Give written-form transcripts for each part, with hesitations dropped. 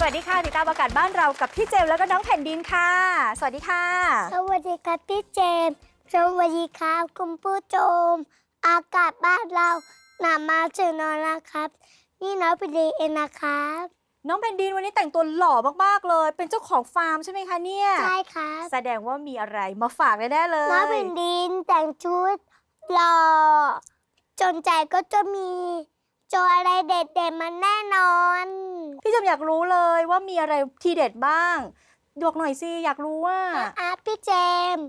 วัสดีค่ะติดตามอากาศบ้านเรากับพี่เจมส์แล้วก็น้องแผ่นดินค่ะสวัสดีค่ะสวัสดีครับพี่เจมส์สวัสดีครับคุณผู้ชมอากาศบ้านเราหนาวมาถึงนอนแล้วครับนี่น้องไปดีเองนะครับน้องแผ่นดินวันนี้แต่งตัวหล่อมากๆเลยเป็นเจ้าของฟาร์มใช่ไหมคะเนี่ยใช่ครับแสดงว่ามีอะไรมาฝากแน่ๆเลยน้องเป็นดินแต่งชุดหล่อจนใจก็จะมีโจอะไรเด็ดๆมาแน่นอนพี่เจมส์อยากรู้เลยว่ามีอะไรทีเด็ดบ้างบอกหน่อยสิอยากรู้ว่าพี่เจมส์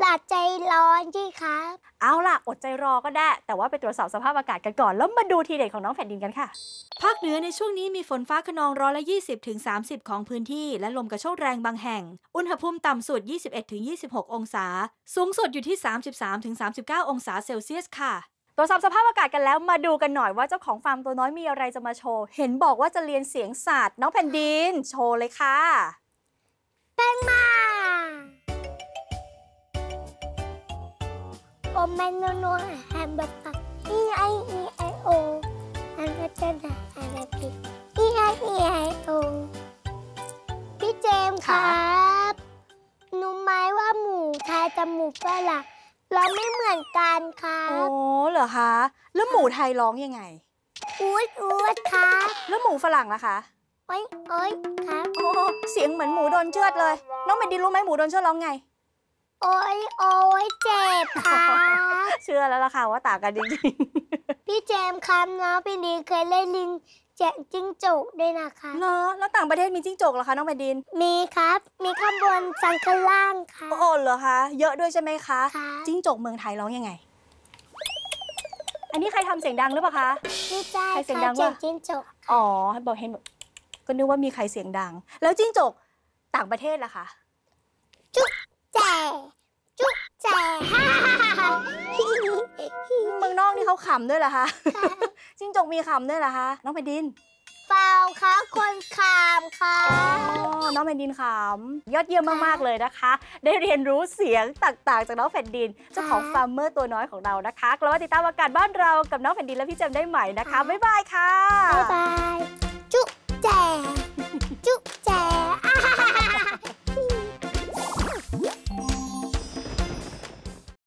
หลาดใจร้อนจีครับเอาล่ะอดใจรอก็ได้แต่ว่าไปตรวจสอบสภาพอากาศกันก่อนแล้วมาดูทีเด็ดของน้องแผ่นดินกันค่ะภาคเหนือในช่วงนี้มีฝนฟ้าคะนอง20-30ของพื้นที่และลมกระโชกแรงบางแห่งอุณหภูมิต่ำสุด 21-26 องศาสูงสุดอยู่ที่ 33-39 องศาเซลเซียสค่ะตรวจสอบสภาพอากาศกันแล้วมาดูกันหน่อยว่าเจ้าของฟาร์มตัวน้อยมีอะไรจะมาโชว์เห็นบอกว่าจะเรียนเสียงสัตว์น้องแผ่นดินโชว์เลยค่ะแป้งมาโอแมนโนโนแฮมเบอร์เกอร์E-I-E-I-O อันก็จะได้อะไรผิด E-I-E-I-O พี่เจมส์ครับรู้ไหมว่าหมูไทยกับหมูฝรั่งเราไม่เหมือนกันครับโอ้เหรอคะแล้วหมูไทยร้องยังไงอูดครับแล้วหมูฝรั่งล่ะคะโอ้ยครับโอ้เสียงเหมือนหมูโดนเชือดเลยน้องแผ่นดินรู้ไหมหมูโดนเชือดร้องไงโอ้ยเจ็บค่ะเชื่อแล้วล่ะค่ะว่าต่างกันจริงๆพี่เจมส์ครับน้องแผ่นดินเคยเล่นลิงแจกจิ้งจกด้วยนะคะเนาะแล้วต่างประเทศมีจิ้งจกเหรอคะน้องแผ่นดินมีครับมีข้างบนสังข้างล่างค่ะโอ้เหรอคะเยอะด้วยใช่ไหมคะค่ะจิ้งจกเมืองไทยร้องยังไงอันนี้ใครทำเสียงดังหรือเปล่าคะไม่ใช่ใครเสียงดังว่าจิ้งจกอ๋อบอกเห็นแบบก็นึกว่ามีใครเสียงดังแล้วจิ้งจกต่างประเทศล่ะคะจุ๊แจเมืองนอกนี่เขาขำด้วยเหรอคะจิ้งจกมีขำด้วยเหรอคะน้องแผ่นดินเปล่าค่ะคนขำค่ะน้องแผ่นดินขำยอดเยี่ยมมากๆเลยนะคะได้เรียนรู้เสียงต่างๆจากน้องแผ่นดินเจ้าของฟาร์มเมอร์ตัวน้อยของเรานะคะแล้วติดตามอากาศบ้านเรากับน้องแผ่นดินและพี่เจมได้ใหม่นะคะบ๊ายบายค่ะบ๊ายบายจุ๊